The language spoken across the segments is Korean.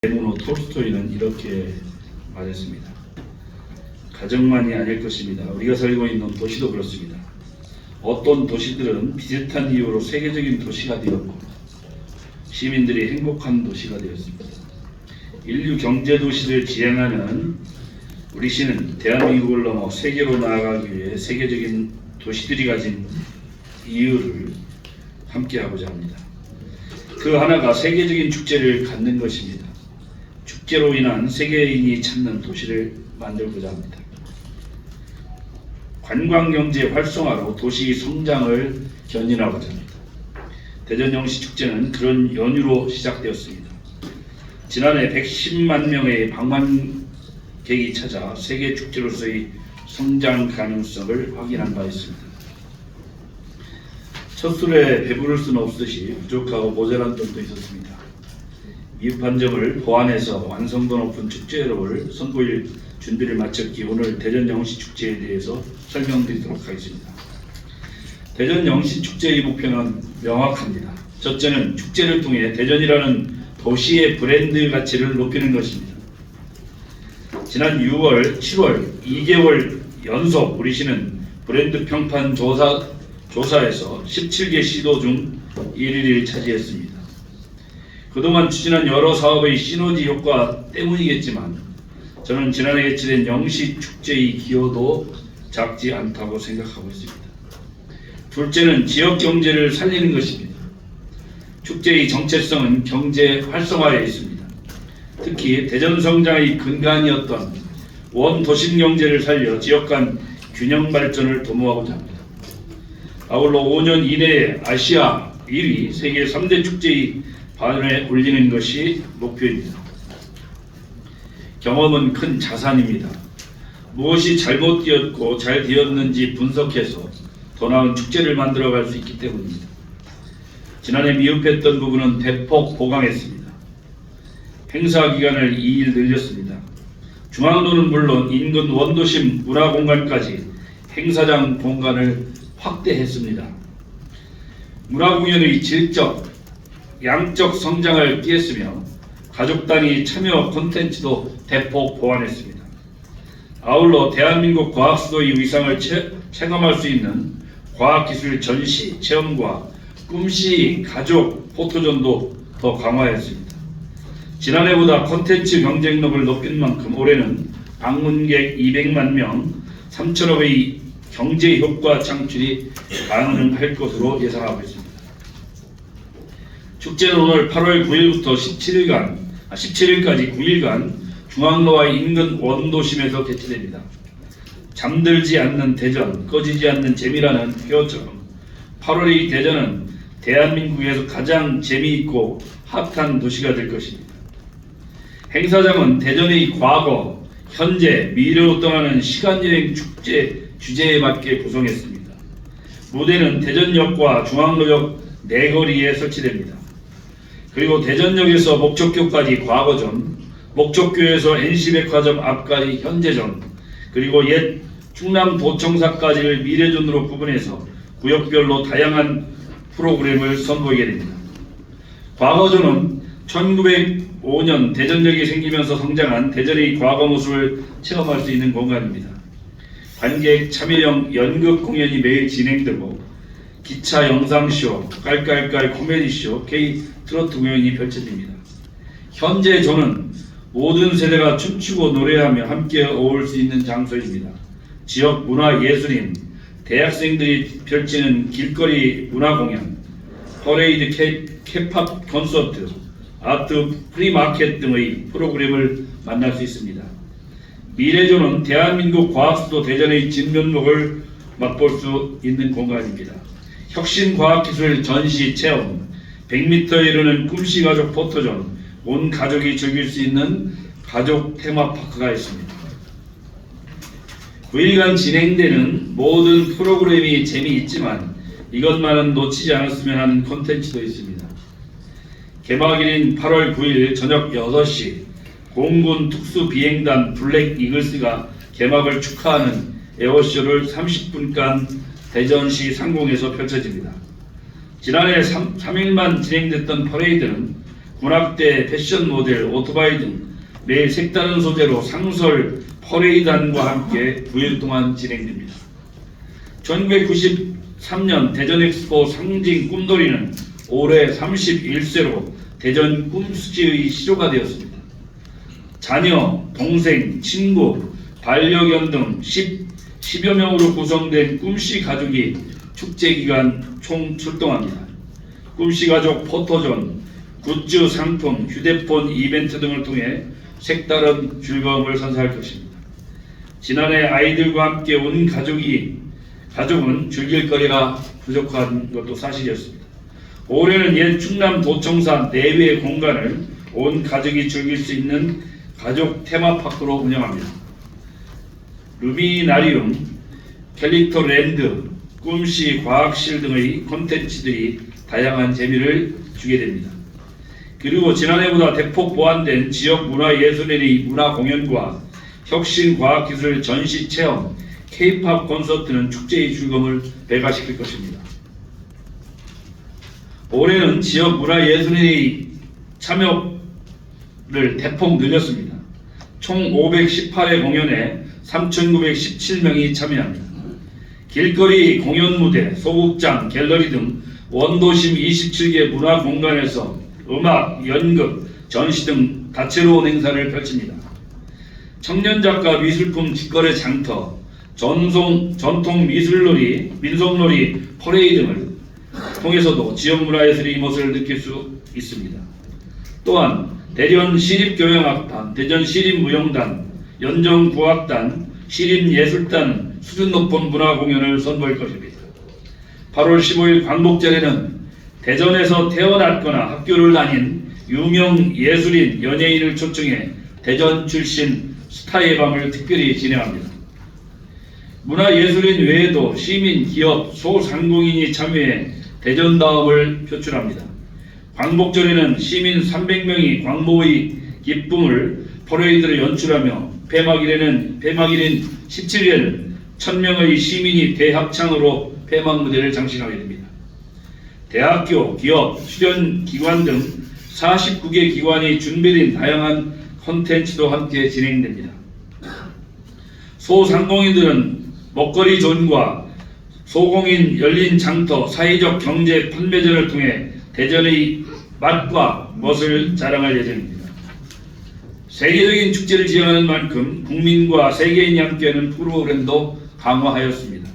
레몬 톨스토이는 이렇게 말했습니다. 가정만이 아닐 것입니다. 우리가 살고 있는 도시도 그렇습니다. 어떤 도시들은 비슷한 이유로 세계적인 도시가 되었고 시민들이 행복한 도시가 되었습니다. 인류 경제 도시를 지향하는 우리 시는 대한민국을 넘어 세계로 나아가기 위해 세계적인 도시들이 가진 이유를 함께하고자 합니다. 그 하나가 세계적인 축제를 갖는 것입니다. 축제로 인한 세계인이 찾는 도시를 만들고자 합니다. 관광경제 활성화로 도시 성장을 견인하고자 합니다. 대전영시축제는 그런 연유로 시작되었습니다. 지난해 110만 명의 방문객이 찾아 세계축제로서의 성장 가능성을 확인한 바 있습니다. 첫 술에 배부를 수는 없듯이 부족하고 모자란 점도 있었습니다. 미흡한 점을 보완해서 완성도 높은 축제를 선보일 준비를 마쳤기에 오늘 대전영시축제에 대해서 설명드리도록 하겠습니다. 대전영시축제의 목표는 명확합니다. 첫째는 축제를 통해 대전이라는 도시의 브랜드 가치를 높이는 것입니다. 지난 6월, 7월 2개월 연속 우리 시는 브랜드 평판 조사에서 17개 시도 중 1위를 차지했습니다. 그동안 추진한 여러 사업의 시너지 효과 때문이겠지만 저는 지난해 개최된 영시축제의 기여도 작지 않다고 생각하고 있습니다. 둘째는 지역 경제를 살리는 것입니다. 축제의 정체성은 경제 활성화에 있습니다. 특히 대전 성장의 근간이었던 원도심 경제를 살려 지역 간 균형 발전을 도모하고자 합니다. 아울러 5년 이내에 아시아 1위, 세계 3대 축제의 반열에 올리는 것이 목표입니다. 경험은 큰 자산입니다. 무엇이 잘못되었고 잘 되었는지 분석해서 더 나은 축제를 만들어갈 수 있기 때문입니다. 지난해 미흡했던 부분은 대폭 보강했습니다. 행사 기간을 2일 늘렸습니다. 중앙로는 물론 인근 원도심 문화공간까지 행사장 공간을 확대했습니다. 문화공연의 질적, 양적 성장을 꾀했으며 가족 단위 참여 콘텐츠도 대폭 보완했습니다. 아울러 대한민국 과학수도의 위상을 체감할 수 있는 과학기술 전시, 체험과 꿈시 가족 포토존도 더 강화했습니다. 지난해보다 콘텐츠 경쟁력을 높인 만큼 올해는 방문객 200만 명, 3천억의 경제 효과 창출이 가능할 것으로 예상하고 있습니다. 축제는 오늘 8월 9일부터 17일까지 9일간 중앙로와 인근 원도심에서 개최됩니다. 잠들지 않는 대전, 꺼지지 않는 재미라는 표어처럼 8월의 대전은 대한민국에서 가장 재미있고 핫한 도시가 될 것입니다. 행사장은 대전의 과거, 현재, 미래로 떠나는 시간여행 축제 주제에 맞게 구성했습니다. 무대는 대전역과 중앙로역 내거리에 설치됩니다. 그리고 대전역에서 목적교까지 과거전, 목적교에서 NC백화점 앞까지 현재전, 그리고 옛 충남도청사까지를 미래전으로 구분해서 구역별로 다양한 프로그램을 선보이게 됩니다. 과거전은 1905년 대전역이 생기면서 성장한 대전의 과거 모습을 체험할 수 있는 공간입니다. 관객 참여형 연극 공연이 매일 진행되고 기차 영상쇼, 깔깔깔 코미디쇼, K 트로트 공연이 펼쳐집니다. 현재 저는 모든 세대가 춤추고 노래하며 함께 어울릴 수 있는 장소입니다. 지역 문화예술인, 대학생들이 펼치는 길거리 문화공연, 퍼레이드, 케팝 콘서트, 아트 프리마켓 등의 프로그램을 만날 수 있습니다. 미래조는 대한민국 과학수도 대전의 진면목을 맛볼 수 있는 공간입니다. 혁신과학기술 전시 체험, 100m에 이르는 꿈씨 가족 포토존, 온 가족이 즐길 수 있는 가족 테마파크가 있습니다. 9일간 진행되는 모든 프로그램이 재미있지만 이것만은 놓치지 않았으면 하는 콘텐츠도 있습니다. 개막일인 8월 9일 저녁 6시 공군 특수비행단 블랙 이글스가 개막을 축하하는 에어쇼를 30분간 대전시 상공에서 펼쳐집니다. 지난해 3일만 진행됐던 퍼레이드는 군악대, 패션 모델, 오토바이 등 매일 색다른 소재로 상설 퍼레이드단과 함께 9일 동안 진행됩니다. 1993년 대전엑스포 상징 꿈돌이는 올해 31세로 대전 꿈수지의 시조가 되었습니다. 자녀, 동생, 친구, 반려견 등 10여 명으로 구성된 꿈씨 가족이 축제 기간 총 출동합니다. 꿈씨 가족 포토존, 굿즈, 상품, 휴대폰 이벤트 등을 통해 색다른 즐거움을 선사할 것입니다. 지난해 아이들과 함께 온 가족은 즐길 거리가 부족한 것도 사실이었습니다. 올해는 옛 충남 도청사 내외 공간을 온 가족이 즐길 수 있는 가족 테마파크로 운영합니다. 루미나리움, 캘릭터 랜드, 꿈씨 과학실 등의 콘텐츠들이 다양한 재미를 주게 됩니다. 그리고 지난해보다 대폭 보완된 지역 문화예술인의 문화공연과 혁신과학기술 전시체험, K-팝 콘서트는 축제의 즐거움을 배가시킬 것입니다. 올해는 지역 문화예술인의 참여를 대폭 늘렸습니다. 총 518회 공연에 3,917명이 참여합니다. 길거리 공연무대, 소극장, 갤러리 등 원도심 27개 문화공간에서 음악, 연극, 전시 등 다채로운 행사를 펼칩니다. 청년작가 미술품 직거래 장터, 전통 미술놀이, 민속놀이, 퍼레이드 등을 통해서도 지역 문화예술의 멋을 느낄 수 있습니다. 또한 대전 시립교향악단, 대전 시립무용단, 연정구악단, 시립예술단 수준 높은 문화공연을 선보일 것입니다. 8월 15일 광복절에는 대전에서 태어났거나 학교를 다닌 유명 예술인, 연예인을 초청해 대전 출신 스타의 밤을 특별히 진행합니다. 문화예술인 외에도 시민, 기업, 소상공인이 참여해 대전다움을 표출합니다. 광복절에는 시민 300명이 광복의 기쁨을 퍼레이드로 연출하며 폐막일인 17일에는 1000명의 시민이 대합창으로 폐막 무대를 장식하게 됩니다. 대학교, 기업, 수련기관 등 49개 기관이 준비된 다양한 콘텐츠도 함께 진행됩니다. 소상공인들은 먹거리 존과 소공인 열린 장터, 사회적 경제 판매전을 통해 대전의 맛과 멋을 자랑할 예정입니다. 세계적인 축제를 지향하는 만큼 국민과 세계인이 함께하는 프로그램도 강화하였습니다.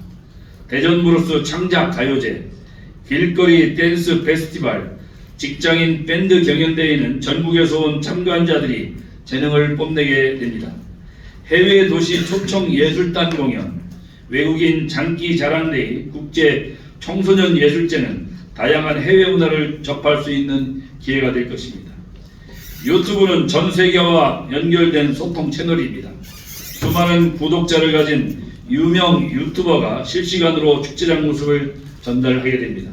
대전 브루스 창작 가요제, 길거리 댄스 페스티벌, 직장인 밴드 경연대회는 전국에서 온 참가자들이 재능을 뽐내게 됩니다. 해외 도시 초청 예술단 공연, 외국인 장기 자랑대회, 국제 청소년 예술제는 다양한 해외 문화를 접할 수 있는 기회가 될 것입니다. 유튜브는 전 세계와 연결된 소통 채널입니다. 수많은 구독자를 가진 유명 유튜버가 실시간으로 축제장 모습을 전달하게 됩니다.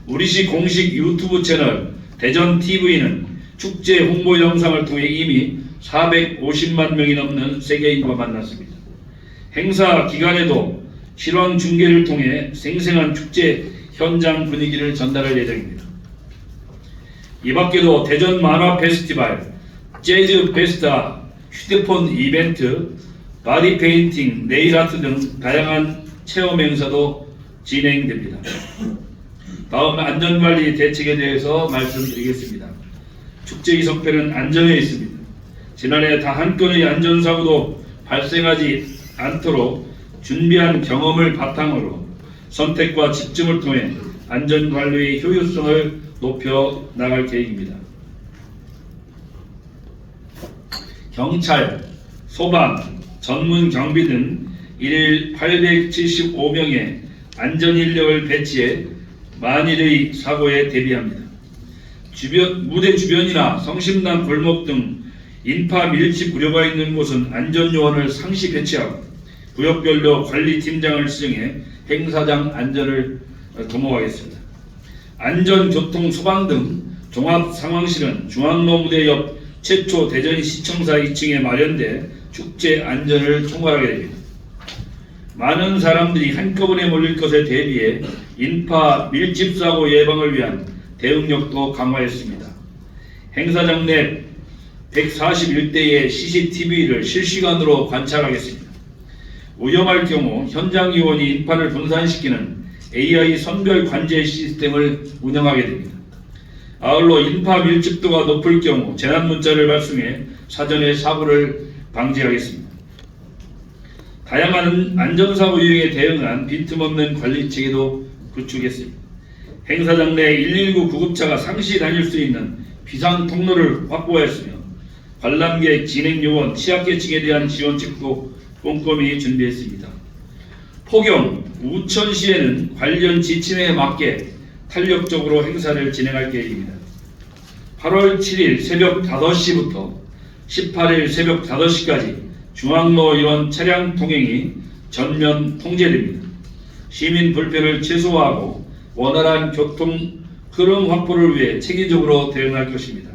우리시 공식 유튜브 채널 대전TV는 축제 홍보 영상을 통해 이미 450만 명이 넘는 세계인과 만났습니다. 행사 기간에도 실황 중계를 통해 생생한 축제 현장 분위기를 전달할 예정입니다. 이 밖에도 대전 만화 페스티벌, 재즈 페스타, 휴대폰 이벤트, 바디 페인팅, 네일 아트 등 다양한 체험 행사도 진행됩니다. 다음 안전관리 대책에 대해서 말씀드리겠습니다. 축제의 성패는 안전에 있습니다. 지난해 단 한 건의 안전사고도 발생하지 않도록 준비한 경험을 바탕으로 선택과 집중을 통해 안전관리의 효율성을 높여 나갈 계획입니다. 경찰, 소방, 전문 경비 등 일일 875명의 안전인력을 배치해 만일의 사고에 대비합니다. 무대 주변이나 성심당 골목 등 인파 밀집 우려가 있는 곳은 안전요원을 상시 배치하고 구역별로 관리팀장을 지정해 행사장 안전을 도모하겠습니다. 안전교통 소방 등 종합상황실은 중앙로 무대 옆 최초 대전시청사 2층에 마련돼 축제 안전을 총괄하게 됩니다. 많은 사람들이 한꺼번에 몰릴 것에 대비해 인파 밀집사고 예방을 위한 대응력도 강화했습니다. 행사장 내 141대의 CCTV를 실시간으로 관찰하겠습니다. 위험할 경우 현장 요원이 인파를 분산시키는 AI 선별 관제 시스템을 운영하게 됩니다. 아울러 인파 밀집도가 높을 경우 재난 문자를 발송해 사전에 사고를 방지하겠습니다. 다양한 안전사고 유형에 대응한 빈틈없는 관리 체계도 구축했습니다. 행사장 내 119 구급차가 상시 다닐 수 있는 비상 통로를 확보하였으며 관람객, 진행 요원, 취약계층에 대한 지원책도 꼼꼼히 준비했습니다. 포경, 우천시에는 관련 지침에 맞게 탄력적으로 행사를 진행할 계획입니다. 8월 7일 새벽 5시부터 18일 새벽 5시까지 중앙로 이원 차량 통행이 전면 통제됩니다. 시민 불편을 최소화하고 원활한 교통 흐름 확보를 위해 체계적으로 대응할 것입니다.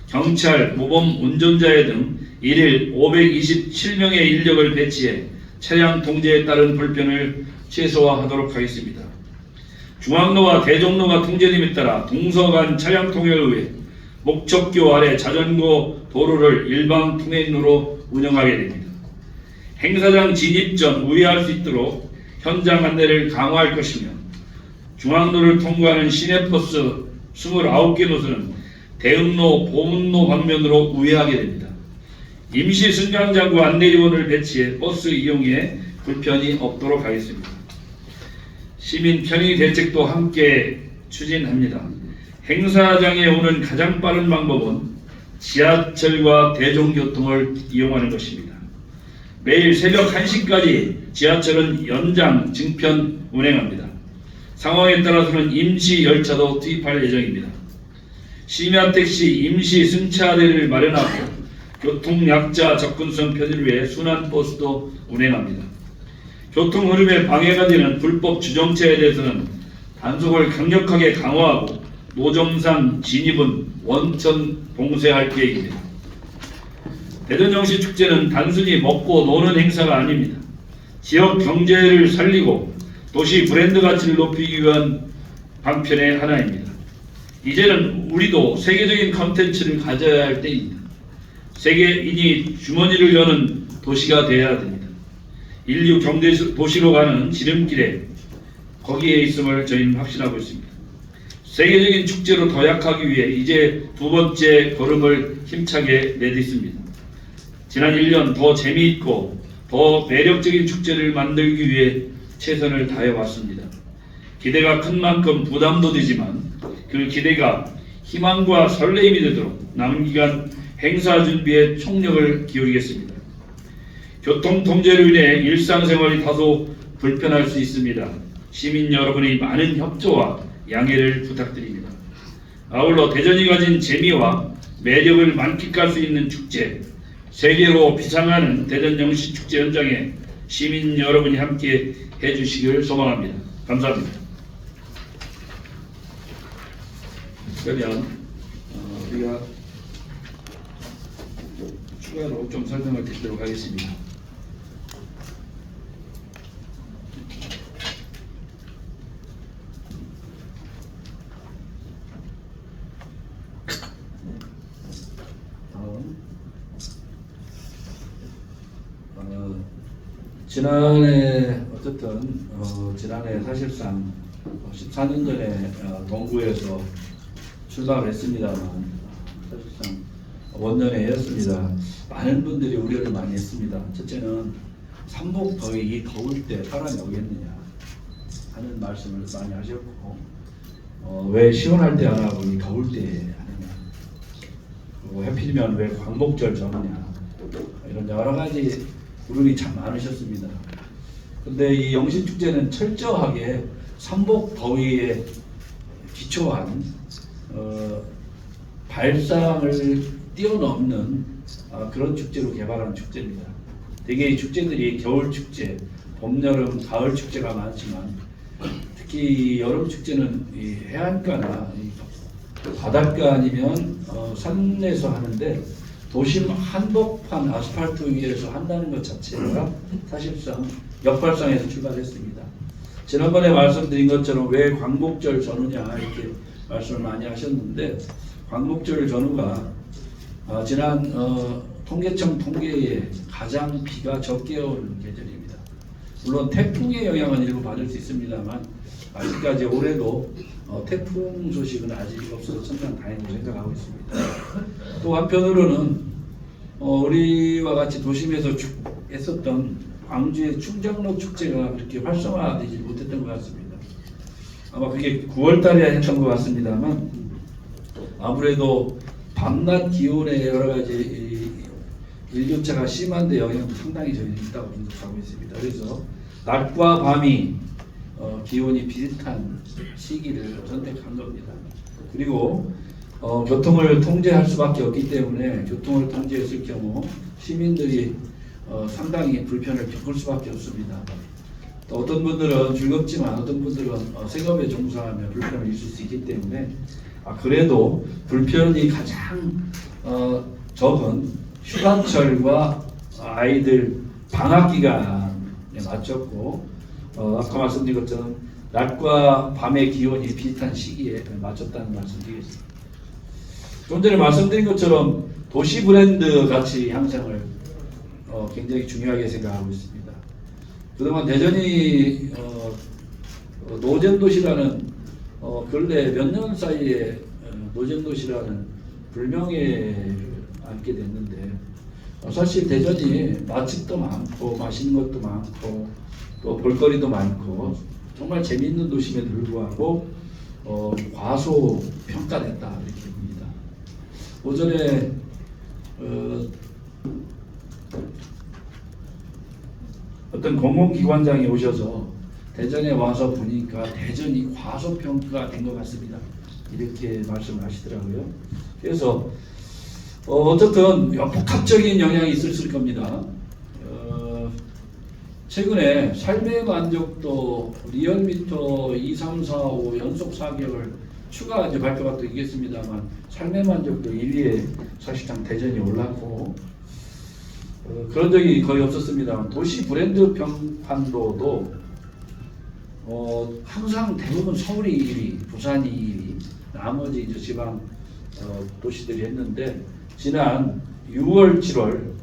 경찰, 모범 운전자회 등 일일 527명의 인력을 배치해 차량 통제에 따른 불편을 최소화하도록 하겠습니다. 중앙로와 대종로가 통제됨에 따라 동서 간 차량 통행을 위해 목적교 아래 자전거 도로를 일방 통행로로 운영하게 됩니다. 행사장 진입 전 우회할 수 있도록 현장 안내를 강화할 것이며 중앙로를 통과하는 시내버스 29개 노선은 대흥로, 보문로 방면으로 우회하게 됩니다. 임시 승강장과 안내요원을 배치해 버스 이용에 불편이 없도록 하겠습니다. 시민 편의 대책도 함께 추진합니다. 행사장에 오는 가장 빠른 방법은 지하철과 대중교통을 이용하는 것입니다. 매일 새벽 1시까지 지하철은 연장, 증편 운행합니다. 상황에 따라서는 임시 열차도 투입할 예정입니다. 심야택시 임시 승차대를 마련하고 교통약자 접근성 편의를 위해 순환버스도 운행합니다. 교통 흐름에 방해가 되는 불법 주정차에 대해서는 단속을 강력하게 강화하고 노점상 진입은 원천 봉쇄할 계획입니다. 대전영시축제는 단순히 먹고 노는 행사가 아닙니다. 지역 경제를 살리고 도시 브랜드 가치를 높이기 위한 방편의 하나입니다. 이제는 우리도 세계적인 컨텐츠를 가져야 할 때입니다. 세계인이 주머니를 여는 도시가 되어야 됩니다. 인류 경제 도시로 가는 지름길에 거기에 있음을 저희는 확신하고 있습니다. 세계적인 축제로 도약하기 위해 이제 두 번째 걸음을 힘차게 내딛습니다. 지난 1년 더 재미있고 더 매력적인 축제를 만들기 위해 최선을 다해왔습니다. 기대가 큰 만큼 부담도 되지만 그 기대가 희망과 설레임이 되도록 남은 기간 행사 준비에 총력을 기울이겠습니다. 교통 통제로 인해 일상생활이 다소 불편할 수 있습니다. 시민 여러분의 많은 협조와 양해를 부탁드립니다. 아울러 대전이 가진 재미와 매력을 만끽할 수 있는 축제, 세계로 비상하는 대전영시축제 현장에 시민 여러분이 함께 해주시길 소망합니다. 감사합니다. 그러면 우리가 추가로 좀 설명을 드리도록 하겠습니다. 지난해 어쨌든 지난해 사실상 14년 전에 동구에서 출발을 했습니다만 사실상 원년회였습니다. 많은 분들이 우려를 많이 했습니다. 첫째는 삼복 더위 이 더울 때 사람이 오겠느냐 하는 말씀을 많이 하셨고 왜 시원할 때 안 하고 이 더울 때 하느냐, 그리고 하필이면 왜 광복절 정하냐, 이런 여러 가지 우려이 참 많으셨습니다. 근데 이 영신축제는 철저하게 삼복 더위에 기초한 발상을 뛰어넘는 그런 축제로 개발한 축제입니다. 대개 이 축제들이 겨울 축제, 봄, 여름, 가을 축제가 많지만 특히 여름 축제는 이 해안가나 이 바닷가 아니면 산에서 하는데 도심 한복판 아스팔트 위에서 한다는 것 자체가 사실상 역발상에서 출발했습니다. 지난번에 말씀드린 것처럼 왜 광복절 전후냐 이렇게 말씀을 많이 하셨는데 광목절 전후가 지난 통계청 통계에 가장 비가 적게 온 계절입니다. 물론 태풍의 영향은 일부 받을 수 있습니다만 아직까지 올해도 태풍 소식은 아직 없어서 천만 다행으로 생각하고 있습니다. 또 한편으로는 우리와 같이 도심에서 했었던 광주의 충정로 축제가 그렇게 활성화되지 못했던 것 같습니다. 아마 그게 9월 달에 했던 것 같습니다만 아무래도 밤낮 기온의 여러 가지 일교차가 심한데 영향도 상당히 저희는 있다고 생각하고 있습니다. 그래서 낮과 밤이 기온이 비슷한 시기를 선택한 겁니다. 그리고 교통을 통제할 수밖에 없기 때문에 교통을 통제했을 경우 시민들이 상당히 불편을 겪을 수밖에 없습니다. 또 어떤 분들은 즐겁지만 어떤 분들은 생업에 종사하며 불편을 있을 수 있기 때문에 그래도 불편이 가장 적은 휴가철과 아이들 방학 기간에 맞췄고 아까 말씀드린 것처럼 낮과 밤의 기온이 비슷한 시기에 맞췄다는 말씀드리겠습니다. 좀 전에 말씀드린 것처럼 도시 브랜드 가치 향상을 굉장히 중요하게 생각하고 있습니다. 그동안 대전이 노잼 도시라는 근래 몇 년 사이에 노잼 도시라는 불명예를 안게 됐는데 사실 대전이 맛집도 많고 맛있는 것도 많고 또 볼거리도 많고 정말 재미있는 도심에도 불구하고 과소평가됐다 이렇게 봅니다. 오전에 어떤 공공기관장이 오셔서 대전에 와서 보니까 대전이 과소평가된 것 같습니다. 이렇게 말씀을 하시더라고요. 그래서 어쨌든 복합적인 영향이 있을 겁니다. 최근에 삶의 만족도 리얼미터 2, 3, 4, 5 연속 4개월 추가 이제 발표가 또 있겠습니다만 삶의 만족도 1위에 사실상 대전이 올랐고 그런 적이 거의 없었습니다만 도시 브랜드 평판도도 항상 대부분 서울이 1위, 부산이 2위, 나머지 이제 지방 도시들이 했는데 지난 6월, 7월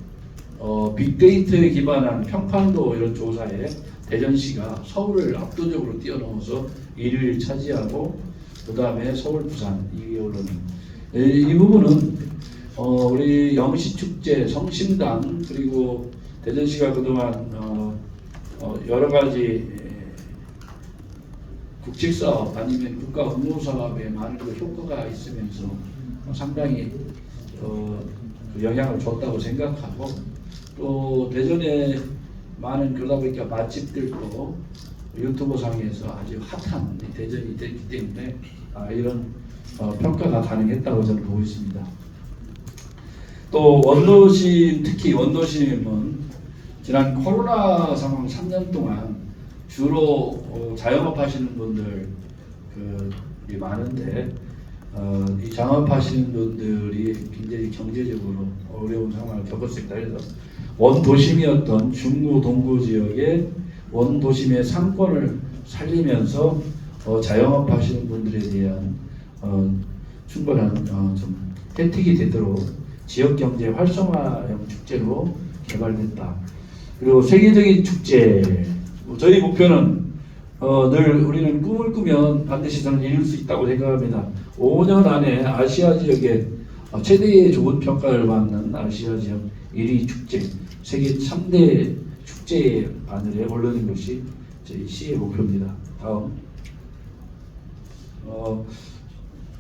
빅데이터에 기반한 평판도 이런 조사에 대전시가 서울을 압도적으로 뛰어넘어서 1위를 차지하고 그 다음에 서울, 부산 2위에 오르는 이 부분은 우리 영시축제, 성심당 그리고 대전시가 그동안 여러 가지 국책사업 아니면 국가 공모사업에 많은 효과가 있으면서 상당히 영향을 줬다고 생각하고 또 대전에 많은 그러다 보니까 맛집들도 유튜브 상에서 아주 핫한 대전이 됐기 때문에 이런 평가가 가능했다고 저는 보고 있습니다. 또 원도심, 특히 원도심은 지난 코로나 상황 3년 동안 주로 자영업 하시는 분들 많은데 이 자영업하시는 분들이 굉장히 경제적으로 어려운 상황을 겪었습니다. 그래서 원도심이었던 중구 동구 지역의 원도심의 상권을 살리면서 자영업하시는 분들에 대한 충분한 좀 혜택이 되도록 지역 경제 활성화형 축제로 개발됐다. 그리고 세계적인 축제, 저희 목표는 늘 우리는 꿈을 꾸면 반드시 저는 이룰 수 있다고 생각합니다. 5년 안에 아시아 지역에 최대의 좋은 평가를 받는 아시아 지역 1위 축제, 세계 3대 축제 바늘에 오르는 것이 저희 시의 목표입니다. 다음.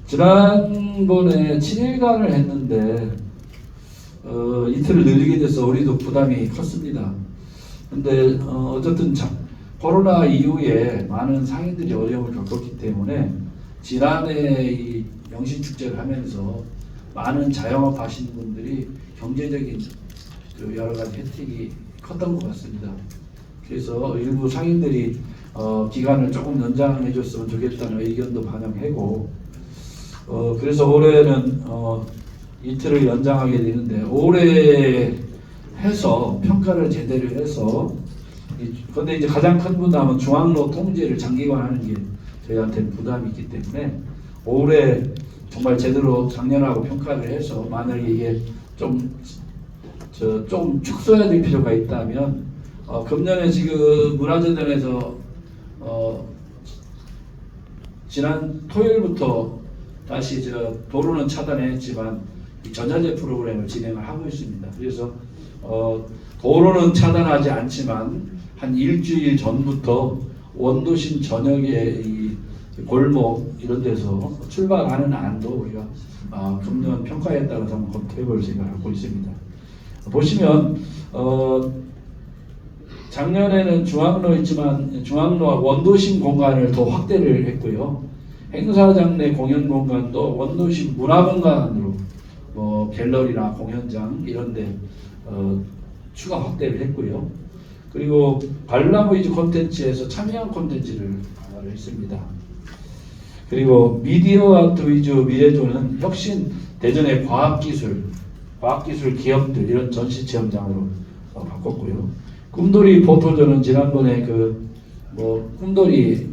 지난번에 7일간을 했는데 이틀을 늘리게 돼서 우리도 부담이 컸습니다. 근데 어쨌든 코로나 이후에 많은 상인들이 어려움을 겪었기 때문에 지난해 이 영신축제를 하면서 많은 자영업 하시는 분들이 경제적인 여러 가지 혜택이 컸던 것 같습니다. 그래서 일부 상인들이 기간을 조금 연장해 줬으면 좋겠다는 의견도 반영하고 그래서 올해는 이틀을 연장하게 되는데 올해 해서 평가를 제대로 해서 그런데 이제 가장 큰 부담은 중앙로 통제를 장기화하는 게 저희한테 부담이 있기 때문에 올해 정말 제대로 작년하고 평가를 해서 만약에 이게 좀 축소해야 될 필요가 있다면 금년에 지금 문화재단에서 지난 토요일부터 다시 도로는 차단했지만 이 전자재 프로그램을 진행을 하고 있습니다. 그래서 도로는 차단하지 않지만 한 일주일 전부터 원도심 전역의 이 골목 이런 데서 출발하는 안도 우리가 금년 평가에 따라서 한번 검토해볼 생각을 갖고 있습니다. 보시면 작년에는 중앙로 있지만 중앙로와 원도심 공간을 더 확대를 했고요. 행사장 내 공연 공간도 원도심 문화 공간으로 갤러리나 공연장 이런데 추가 확대를 했고요. 그리고 관람 위주 콘텐츠에서 참여형 콘텐츠를 했습니다. 그리고 미디어 아트 위주 미래조는 혁신 대전의 과학기술 기업들 이런 전시 체험장으로 바꿨고요. 꿈돌이 포토존은 지난번에 꿈돌이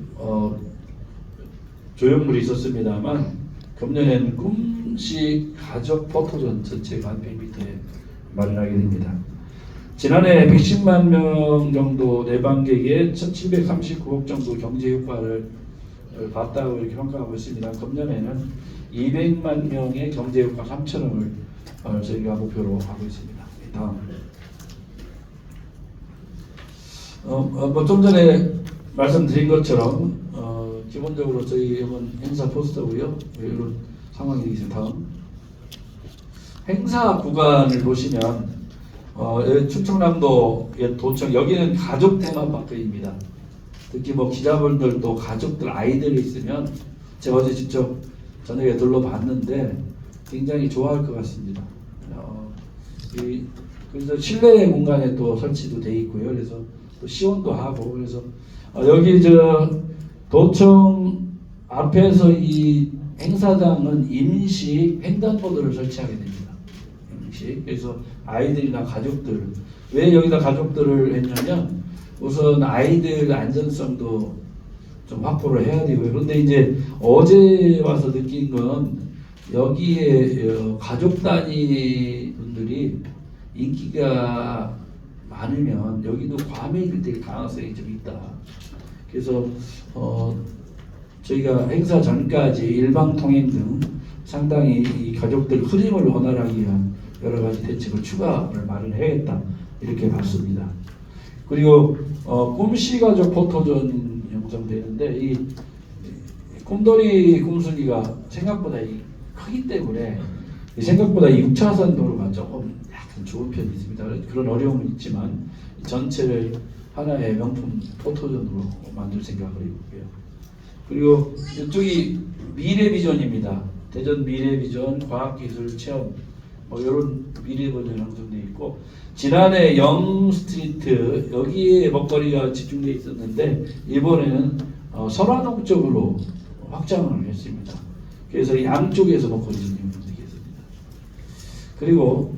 조형물이 있었습니다만 금년에는 꿈씨 가족 포토존 전체가 100m에 마련하게 됩니다. 지난해 110만 명 정도 내방객의 1,739억 정도 경제 효과를 봤다고 이렇게 평가하고 있습니다. 금년에는 200만 명의 경제 효과 3천억을 저희가 목표로 하고 있습니다. 다음. 좀 전에 말씀드린 것처럼 기본적으로 저희 이번 행사 포스터고요. 이런 상황이 있습니다. 다음. 행사 구간을 보시면 충청남도 도청 여기는 가족 테마파크입니다. 특히 기자분들도 가족들 아이들이 있으면 제가 어제 직접 저녁에 둘러봤는데 굉장히 좋아할 것 같습니다. 그래서 실내 공간에 또 설치도 돼 있고요. 그래서 또 시원도 하고 그래서 여기 도청 앞에서 이 행사장은 임시 횡단보도를 설치하게 됩니다. 그래서 아이들이나 가족들 왜 여기다 가족들을 했냐면 우선 아이들 안전성도 좀 확보를 해야 되고요. 그런데 이제 어제 와서 느낀 건 여기에 가족 단위 분들이 인기가 많으면 여기도 과밀이 될 가능성이 좀 있다. 그래서 저희가 행사 전까지 일방 통행 등 상당히 이 가족들 흐림을 원활하게 위한 여러 가지 대책을 추가를 마련해야겠다 이렇게 봤습니다. 그리고 꿈씨 가족 포토존 형성되는데 이 꿈돌이 꿈순이가 생각보다 크기 때문에 생각보다 이 6차선 도로가 조금 약간 좋은 편이 있습니다. 그런 어려움은 있지만 전체를 하나의 명품 포토존으로 만들 생각을 했고요. 그리고 이쪽이 미래비전입니다. 대전 미래비전 과학기술 체험 이런 미래비전 형성돼 있고 지난해 영스트리트 여기에 먹거리가 집중돼 있었는데 이번에는 설화동 쪽으로 확장을 했습니다. 그래서 양쪽에서 먹거리를 운영되겠습니다. 그리고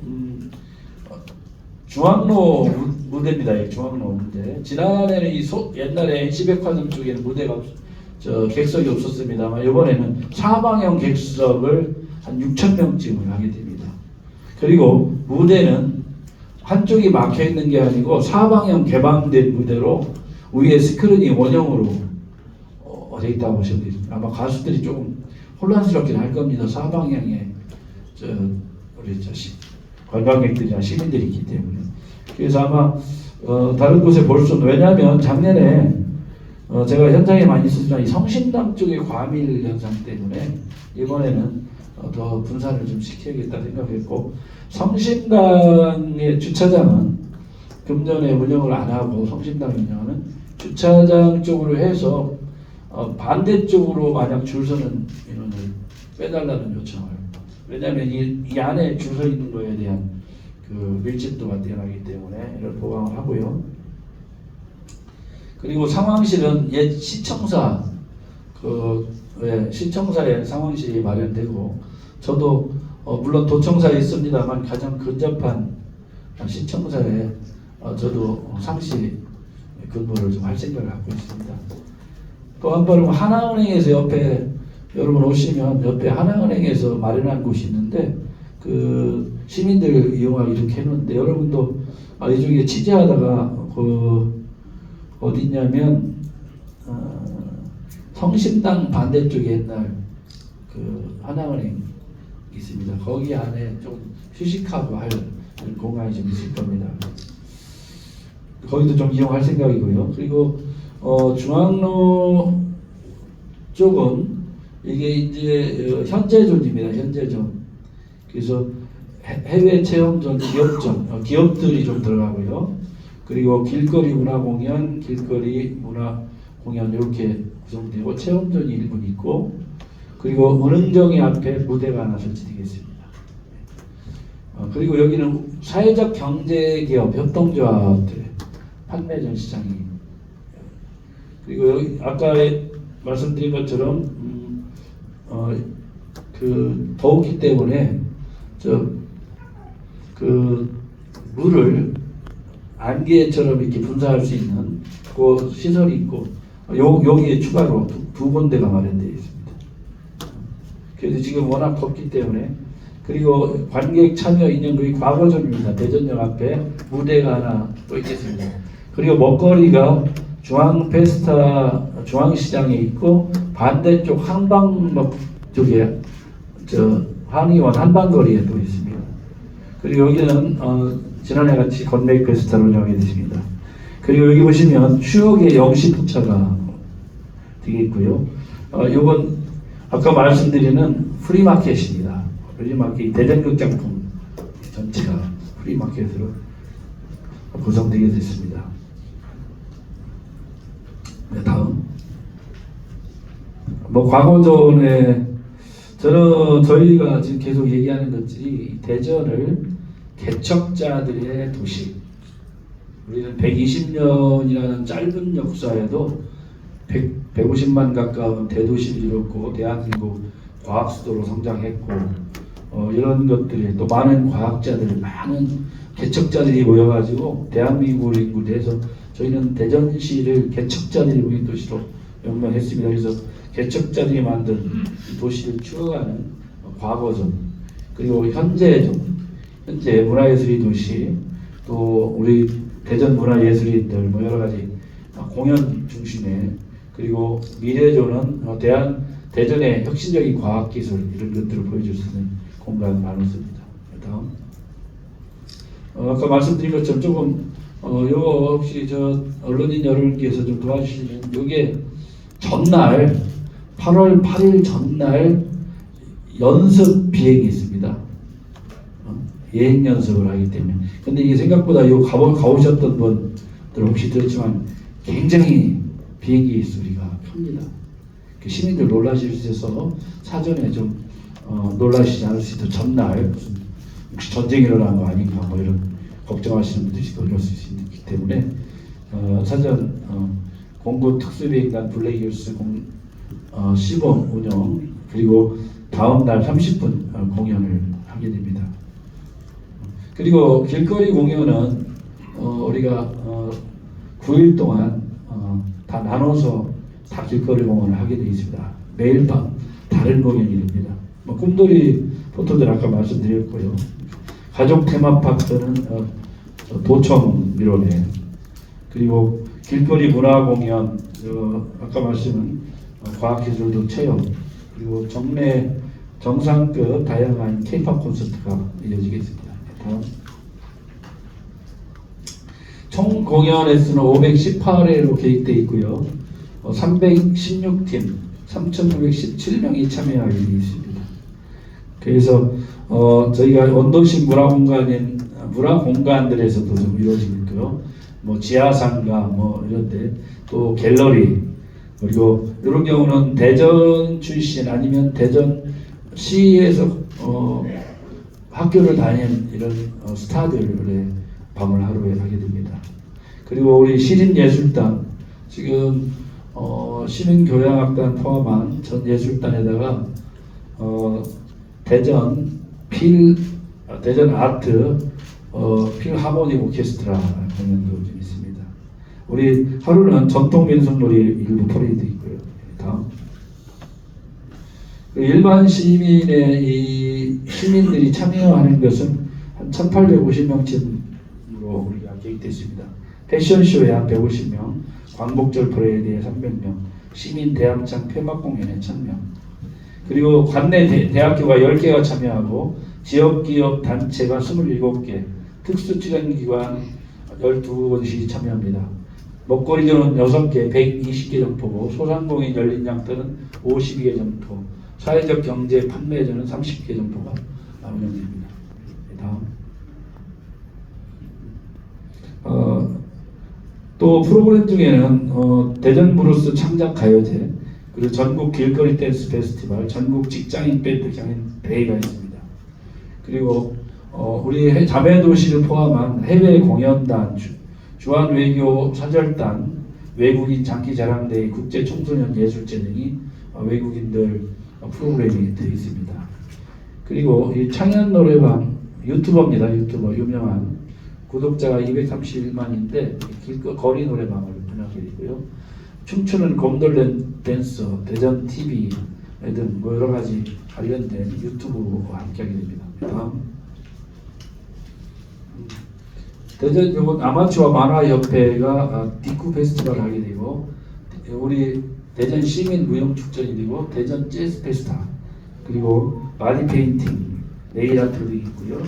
중앙로 무대입니다. 중앙로 무대. 지난해는 옛날에 NC백화점 쪽에는 무대가 객석이 없었습니다만 이번에는 사방형 객석을 한 6,000명쯤을 하게 됩니다. 그리고 무대는 한쪽이 막혀 있는 게 아니고 사방형 개방된 무대로 위에 스크린이 원형으로 돼 있다고 보시면 됩니다. 아마 가수들이 조금 혼란스럽긴 할 겁니다. 사방향에 우리 관광객들이나 시민들이 있기 때문에. 그래서 아마 다른 곳에 볼 수는 왜냐하면 작년에 제가 현장에 많이 있었지만 이 성심당 쪽의 과밀 현상 때문에 이번에는 더 분산을 좀 시켜야겠다 생각했고 성심당의 주차장은 금년에 운영을 안 하고 성심당 운영하는 주차장 쪽으로 해서 반대쪽으로 만약 줄 서는 인원을 빼달라는 요청을 왜냐하면 이 안에 줄 서 있는 거에 대한 그 밀집도가 뛰어나기 때문에 이런 보강을 하고요. 그리고 상황실은 옛 시청사 시청사에 상황실이 마련되고 저도 물론 도청사에 있습니다만 가장 근접한 시청사에 저도 상시 근무를 좀 할 생각을 갖고 있습니다. 또 한 번은 하나은행에서 옆에 여러분 오시면 옆에 하나은행에서 마련한 곳이 있는데 그 시민들 이용하기 이렇게 해놓는데 여러분도 이 중에 취재하다가 그 어디냐면 성심당 반대쪽에 옛날 그 하나은행 있습니다. 거기 안에 좀 휴식하고 할 공간이 좀 있을 겁니다. 거기도 좀 이용할 생각이고요. 그리고 중앙로 쪽은 이게 이제 현재존입니다. 현재존. 그래서 해외 체험존, 기업존, 기업들이 좀 들어가고요. 그리고 길거리 문화공연, 길거리 문화공연 이렇게 구성되고 체험존이 일부 있고 그리고 은흥정이 앞에 무대가 하나 설치되겠습니다. 그리고 여기는 사회적 경제기업 협동조합들의 판매전 시장이 그리고 여기 아까 말씀드린 것처럼 그 더우기 때문에 그 물을 안개처럼 이렇게 분사할 수 있는 그 시설이 있고 여기에 추가로 두 군데가 마련되어 있습니다. 그래서 지금 워낙 덥기 때문에 그리고 관객 참여 인형극이 과거전입니다. 대전역 앞에 무대가 하나 또 있겠습니다. 그리고 먹거리가 중앙페스타 중앙시장에 있고 반대쪽 한방역 쪽에 한의원 한방거리에 또 있습니다. 그리고 여기는 지난해 같이 건맥 페스타를 운영하게 됐습니다. 그리고 여기 보시면 추억의 영시포차가 되겠고요. 이건 아까 말씀드리는 프리마켓입니다. 프리마켓 대전극장품 전체가 프리마켓으로 구성되게 됐습니다. 네, 다음. 과거전에 저희가 지금 계속 얘기하는 것들이 대전을 개척자들의 도시. 우리는 120년이라는 짧은 역사에도 150만 가까운 대도시를 이뤘고 대한민국 과학 수도로 성장했고 이런 것들이 또 많은 과학자들, 많은 개척자들이 모여가지고 대한민국을 인구해서 저희는 대전시를 개척자들이 모인 도시로 명명했습니다. 그래서 개척자들이 만든 도시를 추억하는 과거전 그리고 현재 문화예술의 도시 또 우리 대전 문화예술인들 여러 가지 공연 중심에 그리고 미래조는 대전의 혁신적인 과학기술 이런 것들을 보여줄 수 있는 공간을 나눴습니다. 다음. 아까 말씀드린 것처럼 조금 요거 혹시 언론인 여러분께서 좀 도와주시면 요게 전날 8월 8일 전날 연습 비행이 있습니다. 예행 연습을 하기 때문에. 근데 이게 생각보다 요 가오셨던 분들 혹시 들었지만 굉장히 비행기 소리가 큽니다. 시민들 놀라실 수 있어서 사전에 좀 놀라시지 않을 수 있도록 전날 무슨 혹시 전쟁이 일어난 거 아닌가 이런 걱정하시는 분들이 그럴 수 있기 때문에 사전 공군 특수비행단 블랙이글스 시범 운영 그리고 다음 날 30분 공연을 하게 됩니다. 그리고 길거리 공연은 우리가 9일 동안 다 나눠서 다 길거리 공연을 하게 되어 있습니다. 매일 밤 다른 공연이 됩니다. 꿈돌이 포토들 아까 말씀드렸고요. 가족 테마파크는 도청 미로네 그리고 길거리 문화 공연 아까 말씀은 과학기술도 체험 그리고 정례 정상급 다양한 K-팝 콘서트가 이어지겠습니다. 다음. 총 공연 횟수는 518회로 계획되어 있고요. 316팀 3,917명이 참여하게 되어 있습니다. 그래서 저희가 원도심 문화공간들에서도 좀 이루어지고 있고요. 지하상가 이런데 또 갤러리 그리고 이런 경우는 대전 출신 아니면 대전시에서 학교를 다닌 이런 스타들의 방을 하루에 하게 됩니다. 그리고 우리 시립예술단 지금 시민교향악단 포함한 전 예술단에다가 대전 아트 필하모닉 오케스트라 공연도 좀 있습니다. 우리 하루는 전통 민속놀이 일부 퍼레이드 있고요. 다음. 일반 시민의 이 시민들이 참여하는 것은 한 1,850명쯤으로 우리가 계획됐습니다. 패션쇼에 한 150명, 광복절 퍼레이드에 300명, 시민 대합창 폐막 공연에 1,000명, 그리고 관내 대학교가 10개가 참여하고 지역기업 단체가 27개, 특수출연기관 12곳이 참여합니다. 먹거리전은 6개, 120개 점포고 소상공인 열린 장터는 52개 점포, 사회적 경제 판매전은 30개 점포가 운영됩니다. 다음. 또 프로그램 중에는 대전 브루스 창작 가요제, 그리고 전국 길거리 댄스 페스티벌, 전국 직장인 밴드 경연 대회가 있습니다. 그리고 우리 자매 도시를 포함한 해외 공연단, 주한 외교 사절단, 외국인 장기 자랑대회, 국제 청소년 예술제 등이 외국인들 프로그램이 되어 있습니다. 그리고 이 창현 노래방 유튜버입니다. 유튜버 유명한 구독자가 231만인데 길거리 노래방을 운영하게 되고요. 춤추는 곰돌 댄서, 대전 TV 등 여러 가지 관련된 유튜브와 함께하게 됩니다. 다음. 대전 요건 아마추어 만화협회가 디쿠 페스티벌을 하게 되고, 우리 대전 시민 무용축전이 되고, 대전 재즈 페스타, 그리고 바디 페인팅, 네일 아트 등이 있고요.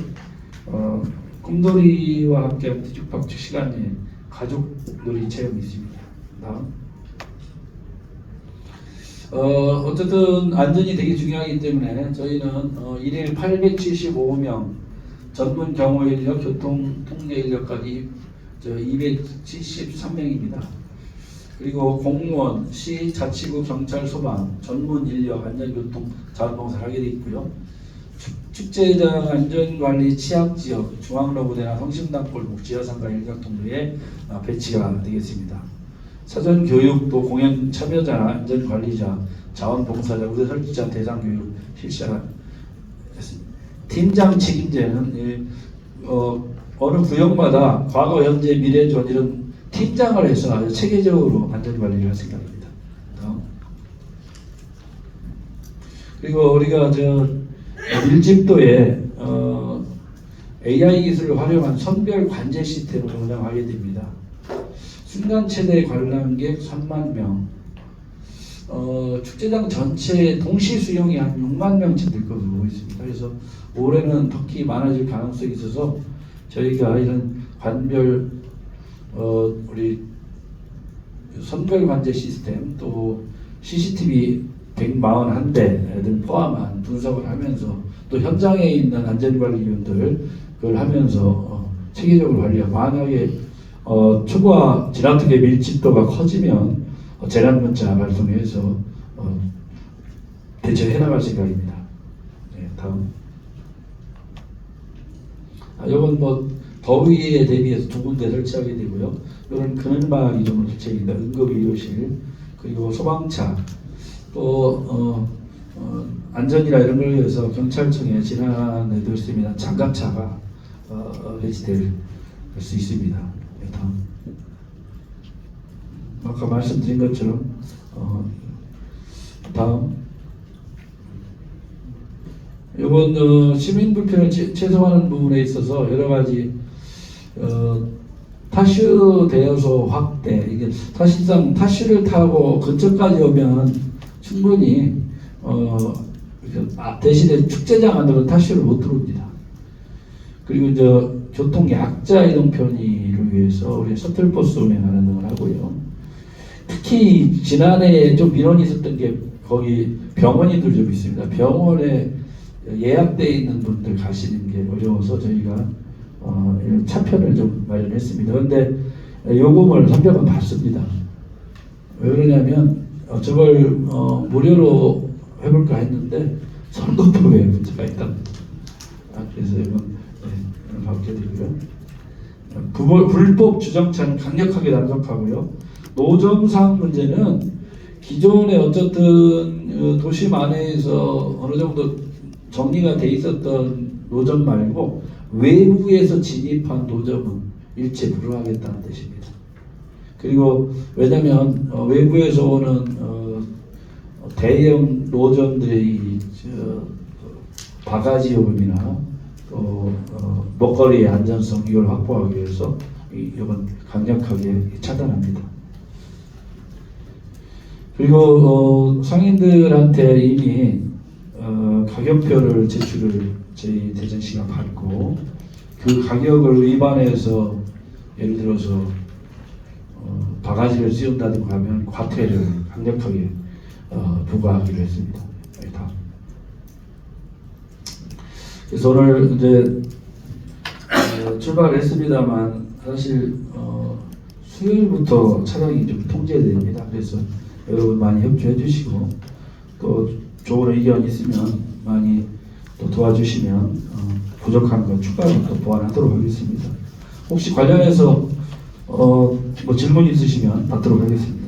꿈돌이와 함께하는 뒤죽박죽 시간에 가족 놀이 체험이 있습니다. 다음. 어쨌든 안전이 되게 중요하기 때문에 저희는 일일 875명 전문 경호 인력, 교통 통제 인력까지 273명입니다. 그리고 공무원, 시, 자치구, 경찰, 소방, 전문 인력, 안전교통, 자원봉사를 하게 되어 있고요. 축제장 안전관리 취약지역, 중앙로부대나 성심당골목, 지하상가 일각통로에 배치가 되겠습니다. 사전 교육도 공연 참여자나 안전관리자, 자원봉사자, 우대 설치자 대상 교육 실시하겠습니다. 팀장 책임제는 어느 구역마다 과거, 현재, 미래, 전 이런 팀장을 해서 아주 체계적으로 안전관리를 할 생각입니다. 그리고 우리가 밀집도에 AI 기술을 활용한 선별 관제 시스템을 운영하게 됩니다. 순간 최대 관람객 3만 명, 축제장 전체 동시 수용이 한 6만 명쯤 될 것으로 보고 있습니다. 그래서 올해는 특히 많아질 가능성이 있어서 저희가 이런 관별 우리 선별 관제 시스템, 또 CCTV 141대 등 포함한 분석을 하면서, 또 현장에 있는 안전관리위원들 그걸 하면서 체계적으로 관리하고, 만약에 초과 진압특의 밀집도가 커지면 재난문자 발송해서 대처해 나갈 생각입니다. 네, 다음. 이건 더위에 대비해서 2군데 설치하게 되고요. 이런 그늘막 이름으로 설치합니다. 응급의료실, 그리고 소방차, 또 안전이나 이런 걸 위해서 경찰청에 지난해도 있습니다. 장갑차가 배치될 수 있습니다. 네, 다음. 아까 말씀드린 것처럼 다음. 이번 시민 불편을 최소화하는 부분에 있어서 여러 가지 타슈 대여소 확대, 이게 사실상 타슈를 타고 근처까지 오면 충분히 대신에 축제장 안으로 타슈를 못 들어옵니다. 그리고 교통 약자 이동 편의를 위해서 우리 셔틀버스 운행하는 등을 하고요. 특히 지난해에 좀 민원이 있었던 게 거기 병원인들 좀 있습니다. 병원에 예약되어 있는 분들 가시는 게 어려워서 저희가 이런 차편을 좀 마련했습니다. 그런데 요금을 300원 받습니다. 왜 그러냐면 저걸 무료로 해볼까 했는데 선거법에 문제가 있답니다. 그래서 이건 받게 되고요. 불법 주정차는 강력하게 단속하고요. 노점상 문제는 기존에 어쨌든 도심 안에서 어느 정도 정리가 돼 있었던 노점 말고 외부에서 진입한 노점은 일체 불허하겠다는 뜻입니다. 그리고 왜냐하면 외부에서 오는 대형 노점들의 이 바가지 요금이나 또 먹거리의 안전성 이걸 확보하기 위해서 이건 강력하게 차단합니다. 그리고 상인들한테 이미 가격표를 제출을 저희 대전시가 받고 그 가격을 위반해서 예를 들어서 바가지를 씌운다든가 하면 과태를 강력하게 부과하기로 했습니다. 다. 그래서 오늘 이제 출발을 했습니다만 사실 수요일부터 차량이 좀 통제됩니다. 그래서 여러분 많이 협조해 주시고 또 좋은 의견 있으면 많이 또 도와주시면 부족한 거 추가로 또 보완하도록 하겠습니다. 혹시 관련해서 뭐 질문 있으시면 받도록 하겠습니다.